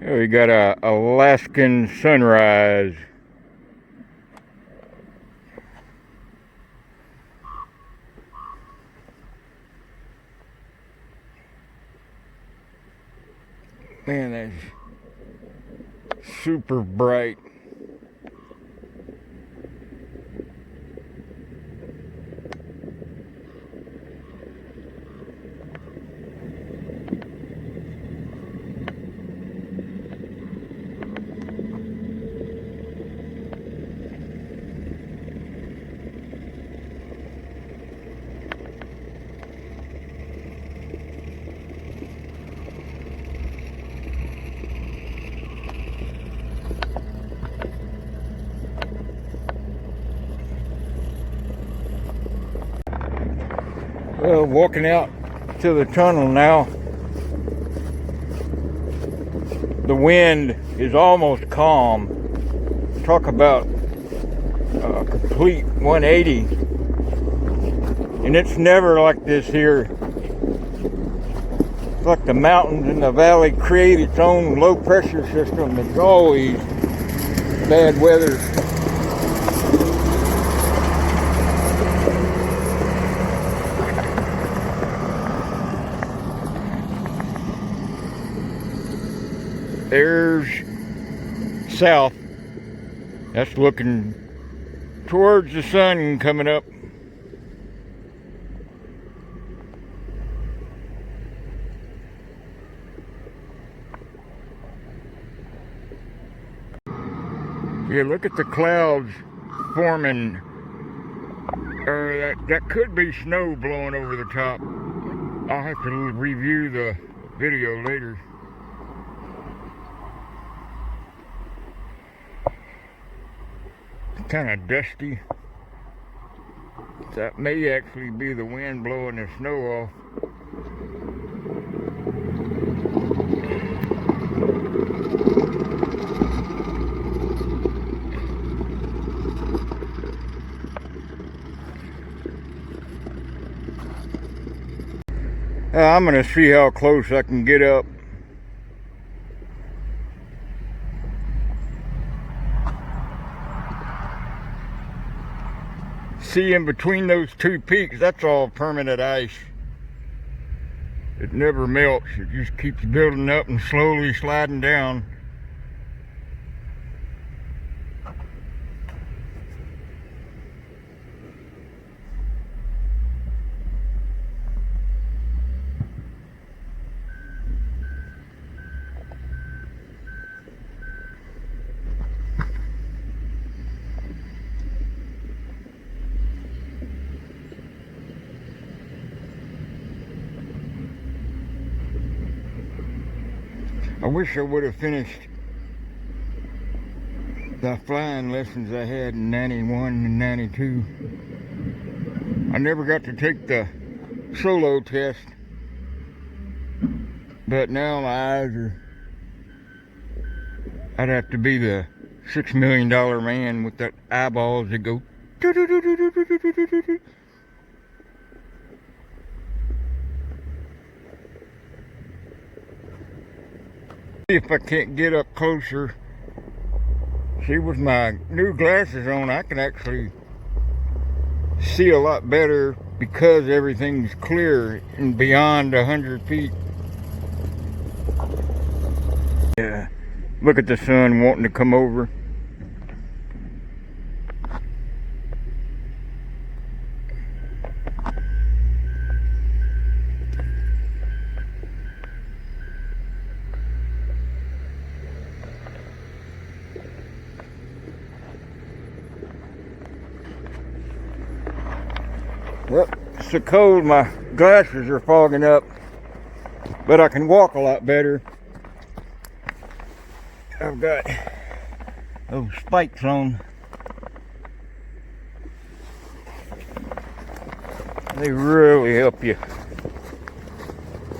Here we got a Alaskan sunrise. Man, that's super bright. Well, walking out to the tunnel now. The wind is almost calm. Talk about a complete 180. And it's never like this here. It's like the mountains in the valley create its own low pressure system. It's always bad weather. There's south. That's looking towards the sun coming up. Yeah, look at the clouds forming. That could be snow blowing over the top. I'll have to review the video later. Kind of dusty. That may actually be the wind blowing the snow off. I'm gonna see how close I can get up. See, in between those two peaks, that's all permanent ice. It never melts. It just keeps building up and slowly sliding down. I wish I would have finished the flying lessons I had in 91 and 92. I never got to take the solo test, but now my eyes are... I'd have to be the $6 million man with that eyeballs that go... If I can't get up closer. See, with my new glasses on, I can actually see a lot better because everything's clear and beyond 100 feet. Yeah, look at the sun wanting to come over. Well, it's so cold, my glasses are fogging up, but I can walk a lot better. I've got those spikes on. They really help you.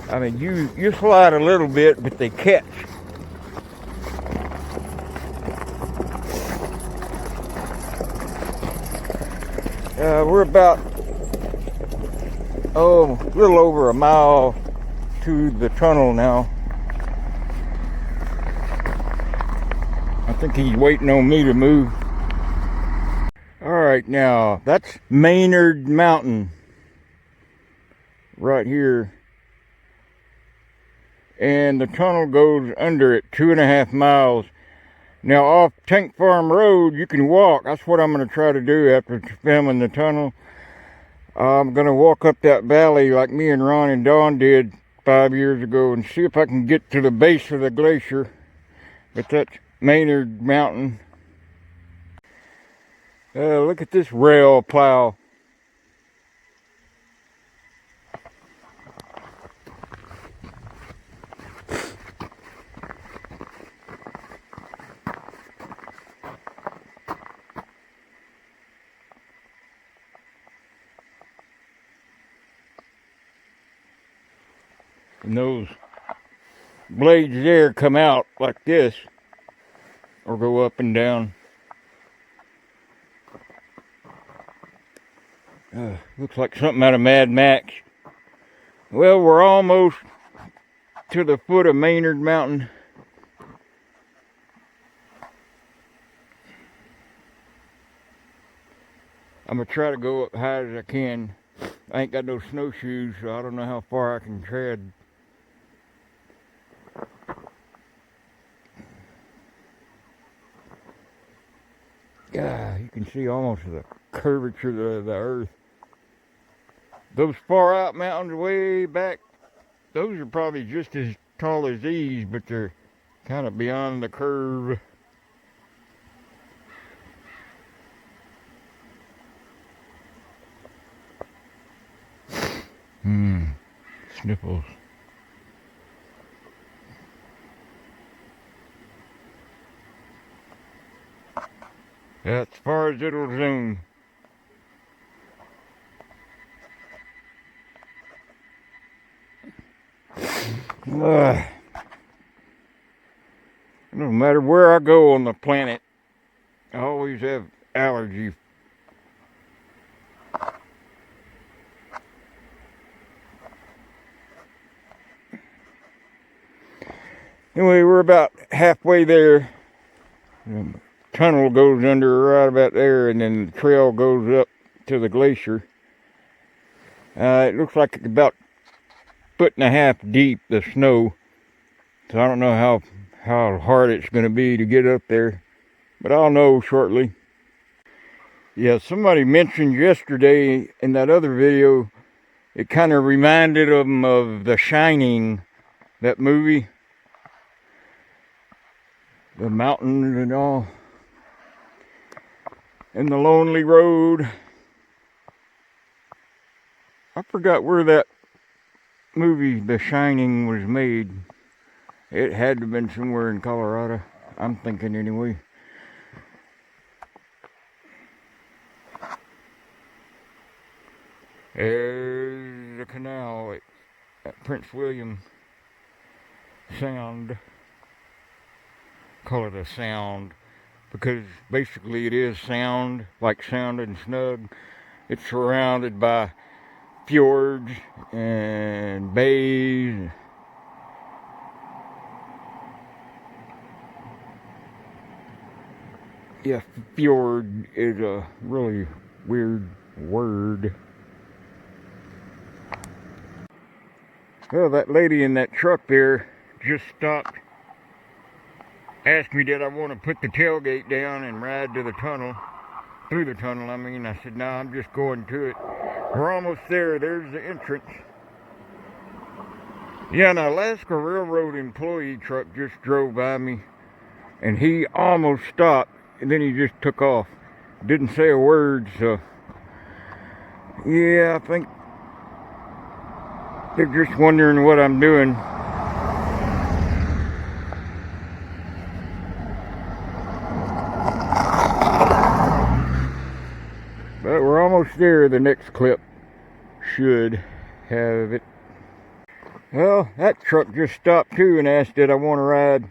I mean, you slide a little bit, but they catch. We're about a little over a mile to the tunnel now. think he's waiting on me to move. Alright, now that's Maynard Mountain right here. And the tunnel goes under it 2.5 miles. Now off Tank Farm Road you can walk. That's what I'm going to try to do after filming the tunnel. I'm going to walk up that valley like me and Ron and Dawn did 5 years ago and see if I can get to the base of the glacier. But that's Maynard Mountain. Look at this rail plow. And those blades there come out like this, or go up and down. Looks like something out of Mad Max. Well, we're almost to the foot of Maynard Mountain. I'm gonna try to go up high as I can. I ain't got no snowshoes, so I don't know how far I can tread. Yeah, you can see almost the curvature of the earth. Those far out mountains way back, those are probably just as tall as these, but they're kind of beyond the curve. Sniffles. That's as far as it'll zoom. No matter where I go on the planet, I always have allergy. Anyway, we're about halfway there. The tunnel goes under right about there, and then the trail goes up to the glacier. It looks like it's about 1.5 feet deep, the snow. So I don't know how hard it's going to be to get up there, but I'll know shortly. Yeah, somebody mentioned yesterday in that other video, it kind of reminded them of The Shining, that movie. The mountains and all. And the lonely road. I forgot where that movie, The Shining, was made. It had to have been somewhere in Colorado. I'm thinking anyway. There's the canal at Prince William Sound. Call it a sound because basically it is sound, like Sound and Snug. It's surrounded by fjords and bays. Yeah, fjord is a really weird word. Well, that lady in that truck there just stopped, asked me did I want to put the tailgate down and ride to the tunnel, through the tunnel I mean. I said, no, I'm just going to it. We're almost there. There's the entrance. Yeah, an Alaska Railroad employee truck just drove by me, and he almost stopped, and then he just took off. Didn't say a word, so yeah, I think they're just wondering what I'm doing. But we're almost there. The next clip should have it. Well, that truck just stopped too and asked did I want to ride.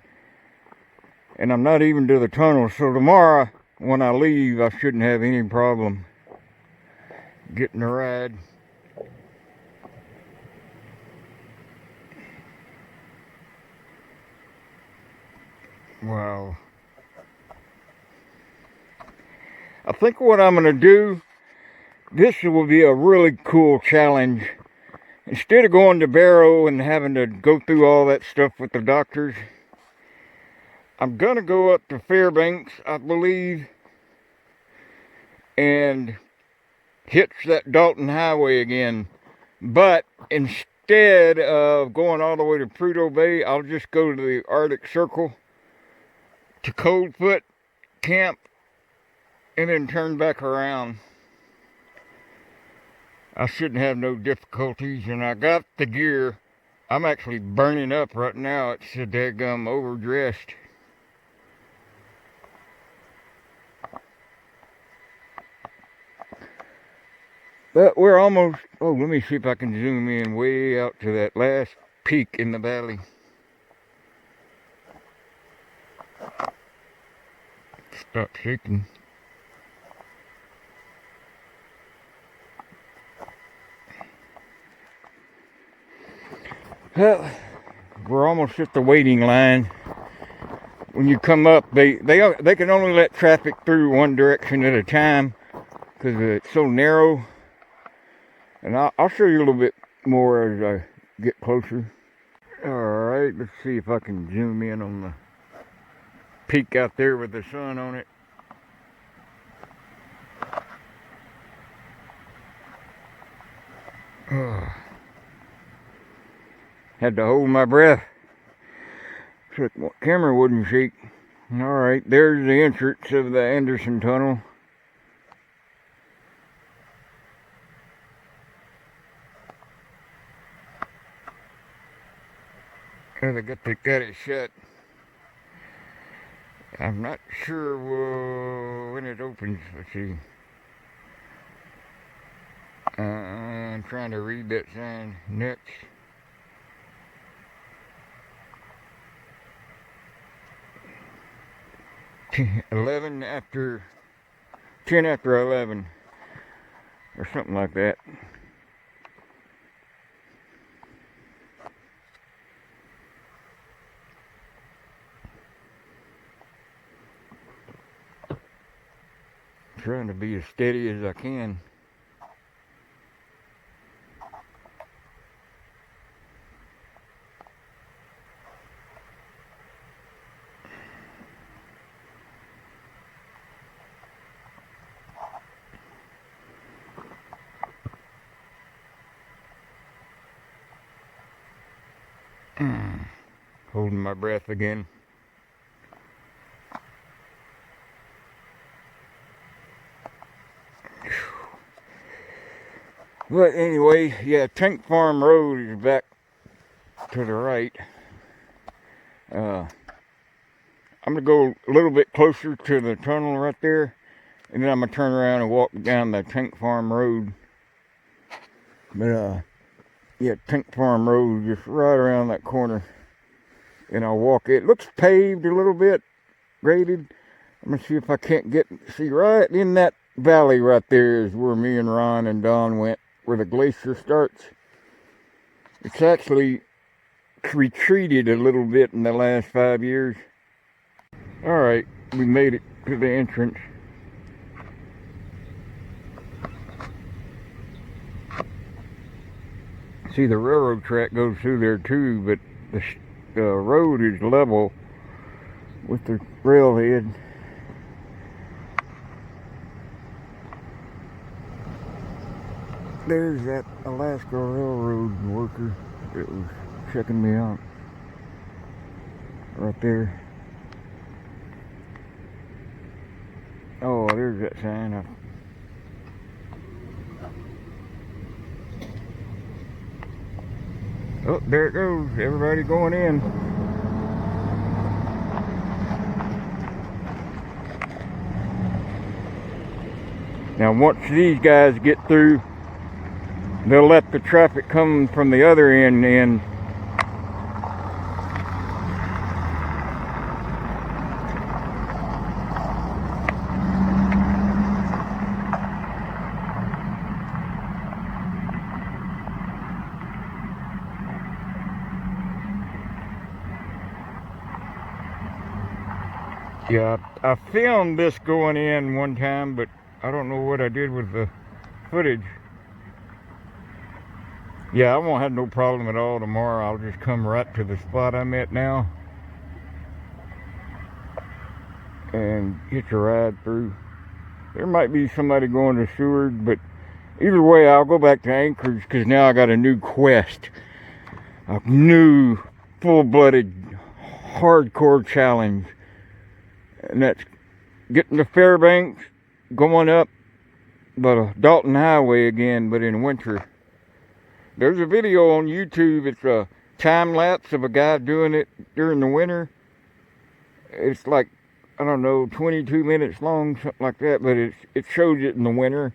And I'm not even to the tunnel, so tomorrow when I leave I shouldn't have any problem getting a ride. Wow. I think what I'm going to do, this will be a really cool challenge. Instead of going to Barrow and having to go through all that stuff with the doctors, I'm going to go up to Fairbanks, I believe, and hit that Dalton Highway again. But instead of going all the way to Prudhoe Bay, I'll just go to the Arctic Circle to Coldfoot Camp and then turn back around. I shouldn't have no difficulties, and I got the gear. I'm actually burning up right now. It's a daggum overdressed. But we're almost, oh, let me see if I can zoom in way out to that last peak in the valley. Stop shaking. Well, we're almost at the waiting line. When you come up, they can only let traffic through one direction at a time because it's so narrow. And I'll show you a little bit more as I get closer. Alright, let's see if I can zoom in on the peak out there with the sun on it. Had to hold my breath so the camera wouldn't shake. Alright, there's the entrance of the Anderson Tunnel. Oh, they got it shut. I'm not sure when it opens. Let's see. I'm trying to read that sign. Next. 10 after 11 or something like that. Trying to be as steady as I can. Holding my breath again. But anyway, yeah, Tank Farm Road is back to the right. I'm gonna go a little bit closer to the tunnel right there, and then I'm gonna turn around and walk down the Tank Farm Road. But yeah, Tank Farm Road just right around that corner, and I'll walk it. It looks paved a little bit, graded. I'm gonna see if I can't see right in that valley right there is where me and Ron and Don went, where the glacier starts. It's actually retreated a little bit in the last 5 years. Alright, we made it to the entrance. See, the railroad track goes through there too, but the road is level with the railhead. There's that Alaska Railroad worker that was checking me out. Right there. Oh, there's that sign. Oh, there it goes. Everybody going in. Now, once these guys get through, they'll let the traffic come from the other end in. Yeah, I filmed this going in one time, but I don't know what I did with the footage. Yeah, I won't have no problem at all tomorrow. I'll just come right to the spot I'm at now and hitch a ride through. There might be somebody going to Seward, but either way, I'll go back to Anchorage because now I got a new quest. A new, full-blooded, hardcore challenge. And that's getting to Fairbanks, going up the Dalton Highway again, but in winter. There's a video on YouTube. It's a time lapse of a guy doing it during the winter. It's like, I don't know, 22 minutes long, something like that, but it shows it in the winter.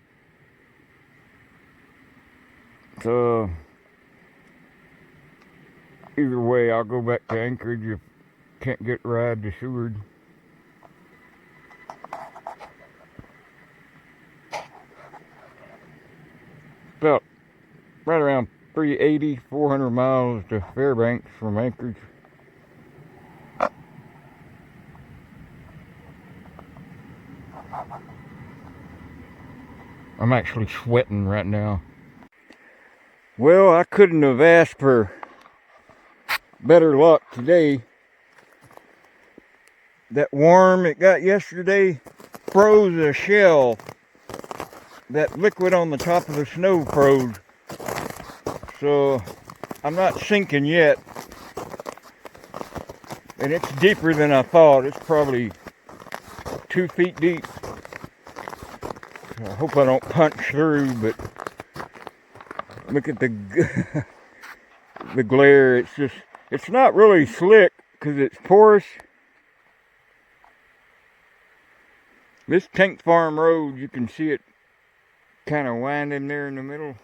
So either way, I'll go back to Anchorage if can't get a ride to Seward. About right around 380, 400 miles to Fairbanks from Anchorage. I'm actually sweating right now. Well, I couldn't have asked for better luck today. That worm it got yesterday froze a shell. That liquid on the top of the snow froze. So I'm not sinking yet. And it's deeper than I thought. It's probably 2 feet deep. I hope I don't punch through, but look at the the glare. It's not really slick because it's porous. This Tank Farm Road, you can see it kind of winding there in the middle.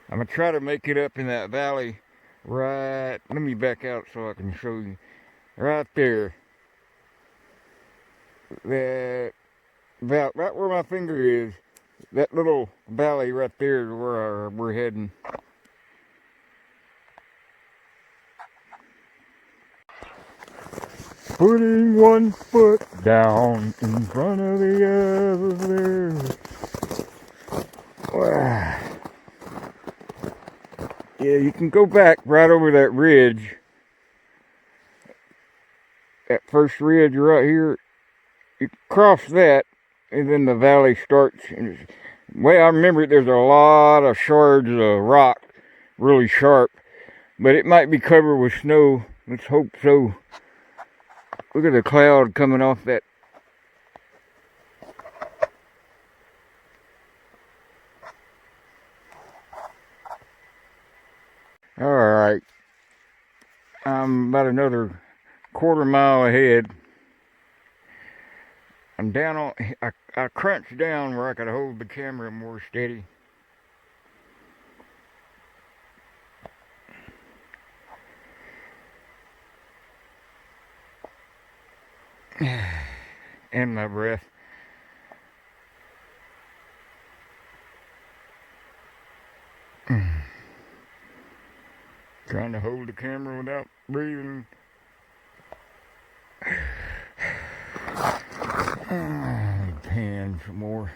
I'm going to try to make it up in that valley right, let me back out so I can show you. Right there. That, about right where my finger is, that little valley right there is where we're heading. Putting one foot down in front of the other. Wow. Yeah, you can go back right over that ridge. That first ridge right here. You cross that, and then the valley starts. And the way I remember it, there's a lot of shards of rock, really sharp. But it might be covered with snow. Let's hope so. Look at the cloud coming off that. Alright. I'm about another quarter mile ahead. I'm down on, I crunched down where I could hold the camera more steady. And my breath. Trying to hold the camera without breathing. Pan some more.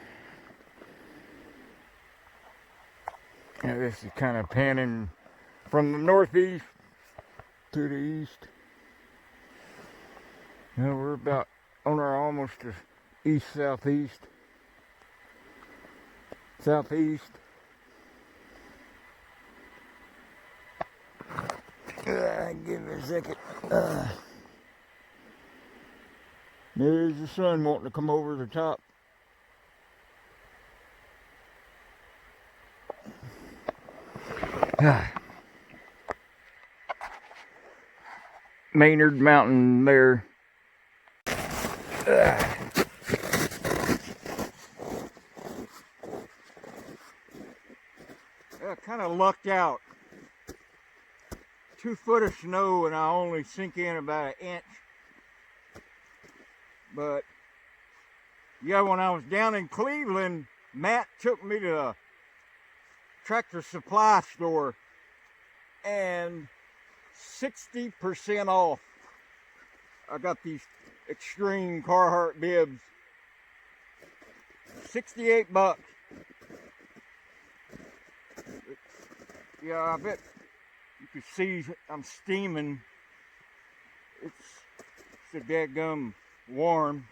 Now this is kind of panning from the northeast to the east. Now we're about on our almost east southeast. Southeast. Give me a second. There's the sun wanting to come over the top. Maynard Mountain there. I kind of lucked out. 2 foot of snow and I only sink in about 1 inch. But yeah, when I was down in Cleveland, Matt took me to a tractor supply store and 60% off I got these extreme Carhartt bibs. 68 bucks. Yeah, I bet you can see I'm steaming. It's a dadgum warm.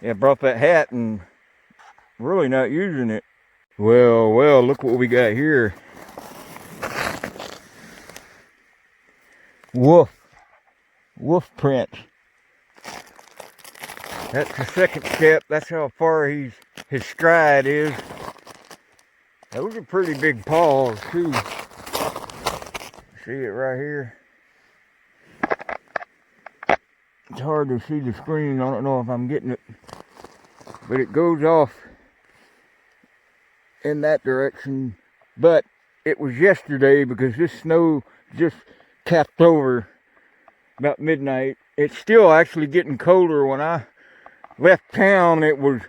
Yeah, I brought that hat and really not using it. Well, look what we got here. Wolf prints. That's the second step. That's how far his stride is. Those are pretty big paws too. See it right here. It's hard to see the screen. I don't know if I'm getting it, but it goes off in that direction. But it was yesterday because this snow just capped over about midnight. It's still actually getting colder. When I left town, it was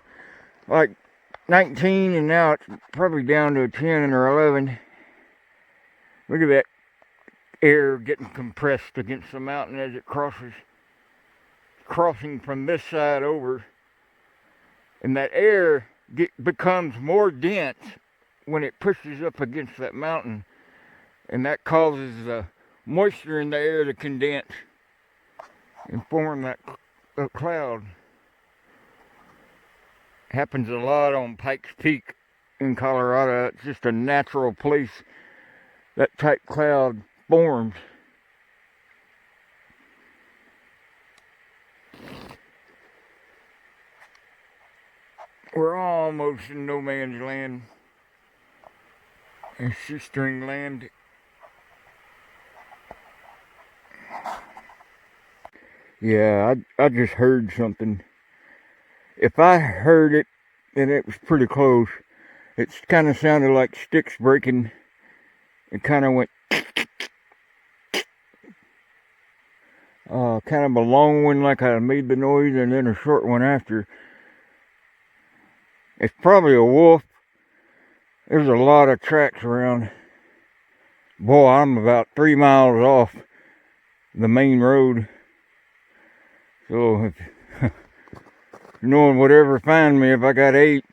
like 19, and now it's probably down to 10 or 11. Look at that air getting compressed against the mountain as it crossing from this side over. And that air becomes more dense when it pushes up against that mountain, and that causes the moisture in the air to condense and form that cloud. Happens a lot on Pikes Peak in Colorado. It's just a natural place that type cloud forms. We're almost in no man's land. And shoestring land. Yeah, I just heard something. If I heard it, then it was pretty close. It kind of sounded like sticks breaking. It kind of went kind of a long one, like I made the noise, and then a short one after. It's probably a wolf. There's a lot of tracks around. Boy, I'm about 3 miles off the main road. So if no one would ever find me if I got 8,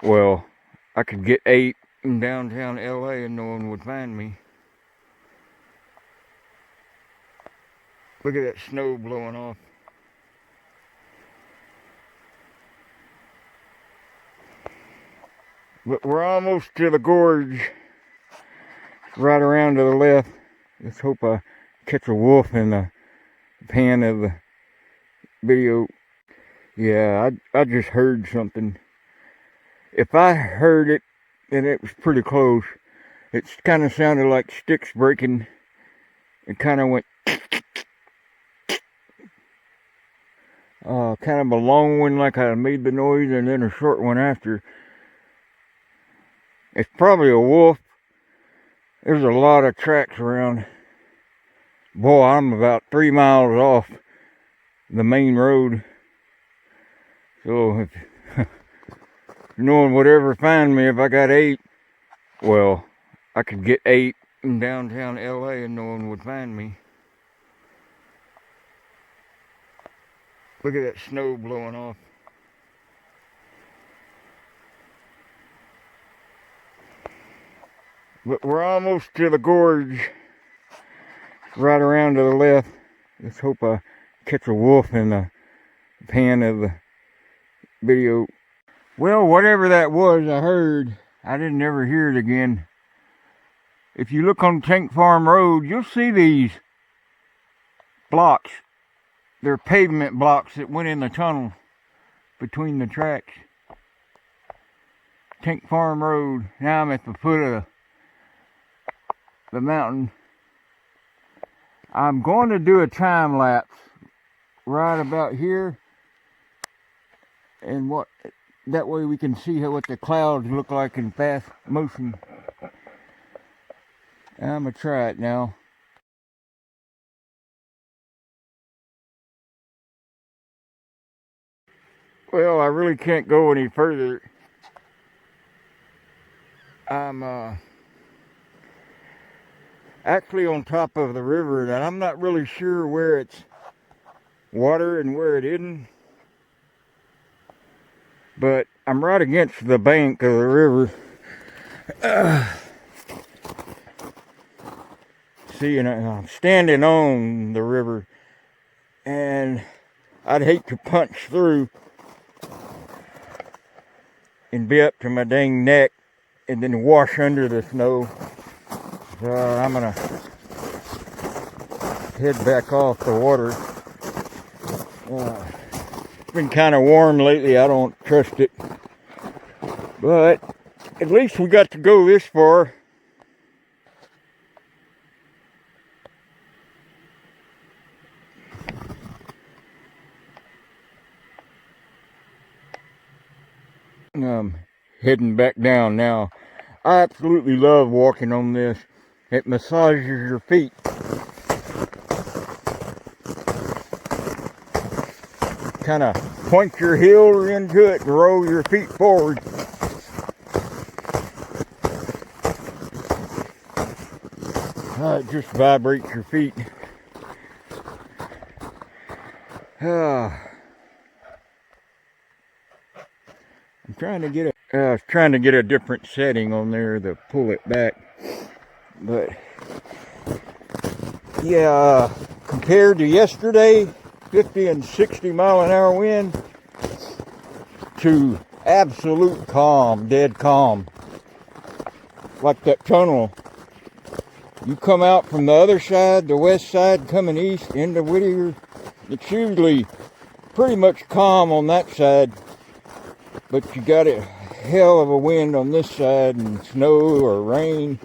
well, I could get 8 in downtown LA and no one would find me. Look at that snow blowing off. But we're almost to the gorge. Right around to the left. Let's hope I catch a wolf in the pan of the video. Yeah, I just heard something. If I heard it, then it was pretty close. It kind of sounded like sticks breaking. It kind of went kind of a long one, like I made the noise, and then a short one after. It's probably a wolf. There's a lot of tracks around. Boy, I'm about 3 miles off the main road. So if no one would ever find me if I got 8, well, I could get 8 in downtown LA and no one would find me. Look at that snow blowing off. But we're almost to the gorge. Right around to the left. Let's hope I catch a wolf in the pan of the video. Well, whatever that was I heard, I didn't ever hear it again. If you look on Tank Farm Road, you'll see these blocks. They're pavement blocks that went in the tunnel between the tracks. Tank Farm Road. Now I'm at the foot of the mountain. I'm going to do a time lapse right about here, and that way we can see what the clouds look like in fast motion. I'm gonna try it now. Well, I really can't go any further. I'm actually on top of the river, and I'm not really sure where it's water and where it isn't. But I'm right against the bank of the river. See, and I'm standing on the river, and I'd hate to punch through and be up to my dang neck and then wash under the snow. So I'm gonna head back off the water. It's been kind of warm lately. I don't trust it. But at least we got to go this far. Heading back down now. I absolutely love walking on this. It massages your feet. Kind of point your heel into it and roll your feet forward. It just vibrates your feet. I'm trying to get it. I was trying to get a different setting on there to pull it back, but yeah, compared to yesterday, 50 and 60 mile an hour wind to absolute calm, dead calm. Like that tunnel. You come out from the other side, the west side, coming east into Whittier, it's usually pretty much calm on that side, but you got a hell of a wind on this side and snow or rain,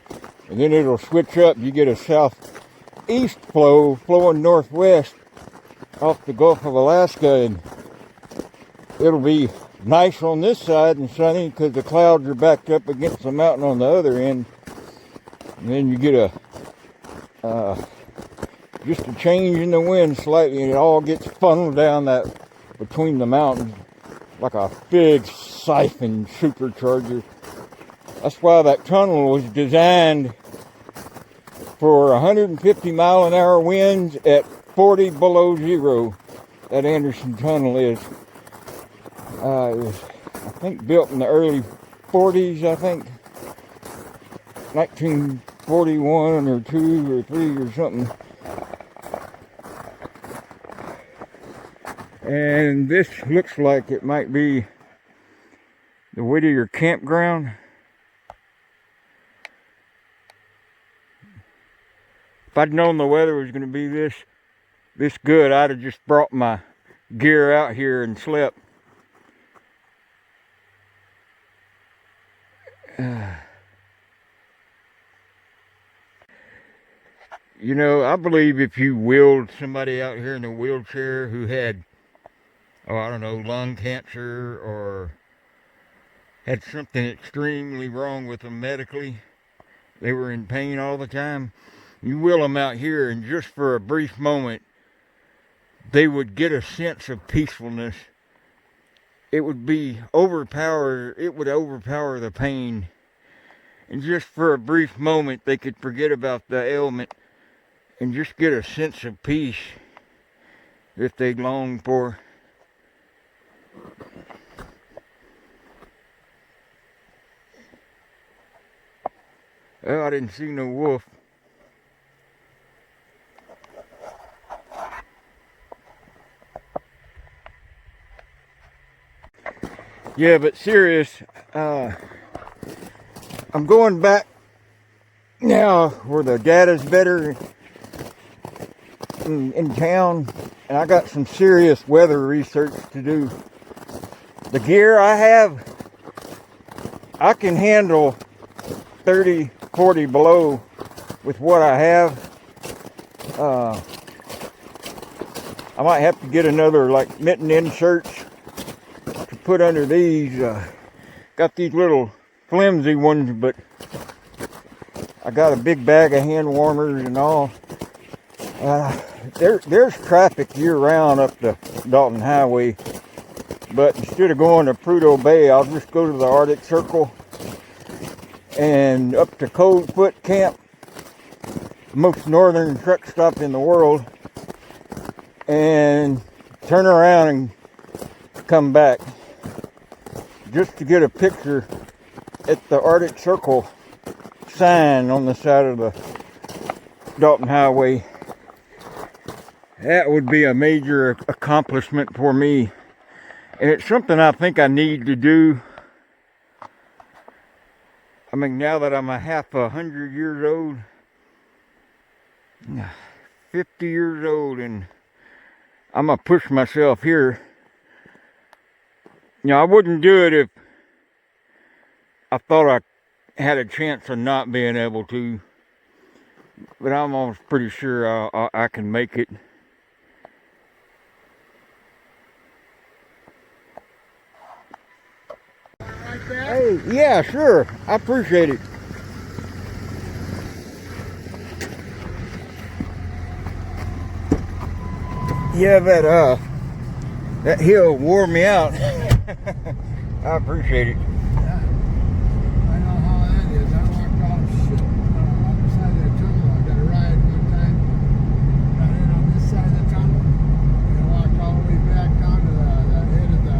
and then it'll switch up. You get a southeast flow flowing northwest off the Gulf of Alaska, and it'll be nice on this side and sunny because the clouds are backed up against the mountain on the other end. And then you get just a change in the wind slightly, and it all gets funneled down that between the mountains like a big siphon supercharger. That's why that tunnel was designed for 150 mile an hour winds at 40 below zero. That Anderson Tunnel is. It was, I think, built in the early 40s, I think. 1941 or 2 or 3 or something. And this looks like it might be the Whittier campground. If I'd known the weather was going to be this good, I'd have just brought my gear out here and slept. You know, I believe if you wheeled somebody out here in a wheelchair who had, oh, I don't know, lung cancer or had something extremely wrong with them medically, they were in pain all the time, you wheel them out here, and just for a brief moment, they would get a sense of peacefulness. It would be overpower the pain. And just for a brief moment, they could forget about the ailment and just get a sense of peace if they long for. Oh, I didn't see no wolf. Yeah, but serious, I'm going back now where the data's better in town, and I got some serious weather research to do. The gear I have, I can handle 30, 40 below with what I have. I might have to get another like mitten inserts to put under these. Got these little flimsy ones, but I got a big bag of hand warmers and all. There's traffic year round up the Dalton Highway, But instead of going to Prudhoe Bay, I'll just go to the Arctic Circle and up to Coldfoot Camp, the most northern truck stop in the world, and turn around and come back just to get a picture at the Arctic Circle sign on the side of the Dalton Highway. That would be a major accomplishment for me, and it's something I think I need to do. I mean, now that I'm a half 100 years old, 50 years old, and I'm gonna push myself here. You know, I wouldn't do it if I thought I had a chance of not being able to, but I'm almost pretty sure I can make it. Hey, yeah, sure. I appreciate it. Yeah, that hill wore me out. I appreciate it. Yeah, I know how that is. I walked off shit on the side of the tunnel. I got a ride one time. Got in on this side of the tunnel and I walked all the way back down to the head of the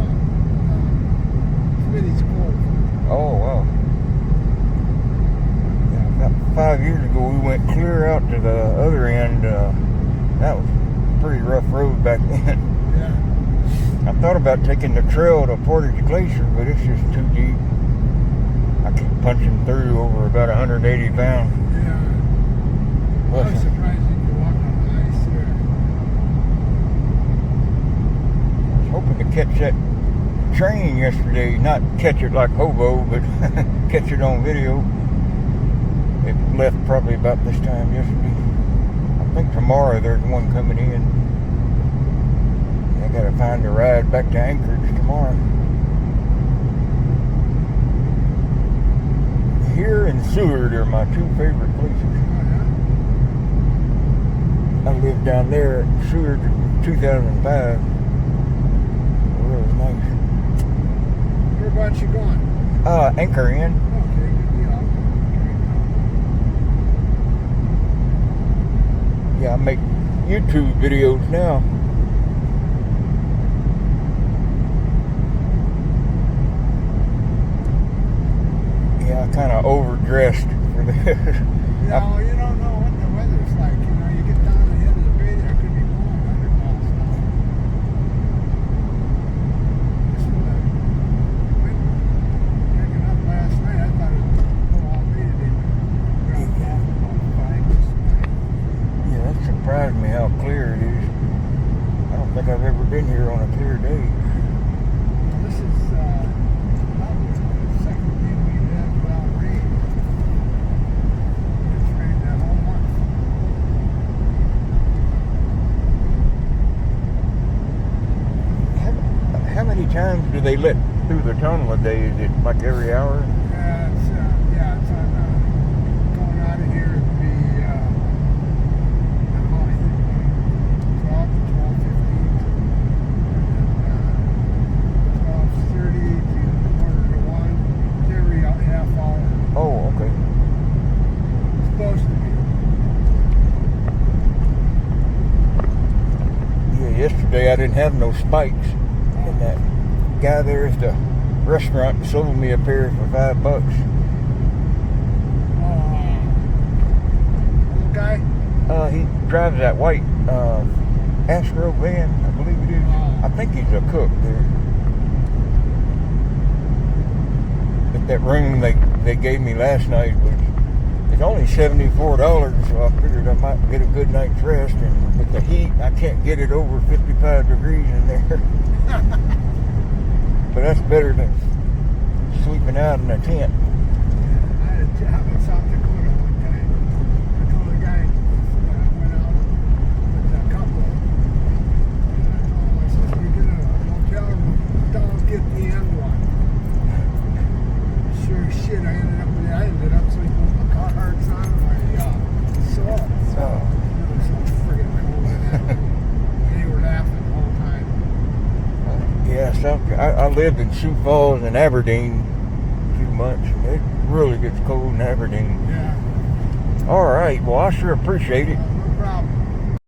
Smitty's Cove. Oh, wow. Yeah, about 5 years ago, we went clear out to the other end. That was a pretty rough road back then. Yeah. I thought about taking the trail to Portage Glacier, but it's just too deep. I keep punching through over about 180 pounds. Yeah. I was surprised you could walk on the ice there. I was hoping to catch that train yesterday, not catch it like hobo, but catch it on video. It left probably about this time yesterday. I think tomorrow there's one coming in. I gotta find a ride back to Anchorage tomorrow. Here and Seward are my two favorite places. Oh, yeah? I lived down there at Seward in 2005. Really nice. Whereabouts you going? Anchor Inn. Okay, good deal. Yeah, I make YouTube videos now. Yeah, I kind of overdressed for this. Yeah, well, you don't know what the weather's like. You know, you get down the head of the bay there, it could be blowing 100 miles an hour. Just the wind picking up last night. I thought it would go all day today. Dropped off about 5 this morning. Yeah, that surprised me how clear it is. I don't think I've ever been here on a clear day. Well, this is probably the second day we've had without rain. It's rained that whole month. How many times do they let through the tunnel a day? Is it like every hour? Yeah, it's on going out of here. It'd be I think 12 to 12:15, and then 12:30 to quarter to 1. It's every half hour. Oh, okay. It's supposed to be. Yeah, yesterday I didn't have no spikes. And that guy there at the restaurant sold me a pair for $5. Little guy? He drives that white Astro van, I believe it is. I think he's a cook there. But that room they gave me last night was, it's only $74, so I figured I might get a good night's rest. And with the heat, I can't get it over 55 degrees in there. But that's better than sleeping out in a tent. I had a job in South Dakota one time. I told the guy, I went out with a couple. And I told him, I said, we get a motel room, don't get the end one. Sure as shit, I ended up sleeping with my Carhartts on and my socks. Oh. It was so friggin' cold in there. And they were laughing the whole time. Yeah, Yeah, I lived in Sioux Falls and Aberdeen a few months, and it really gets cold in Aberdeen. Yeah. All right, well, I sure appreciate it. No problem.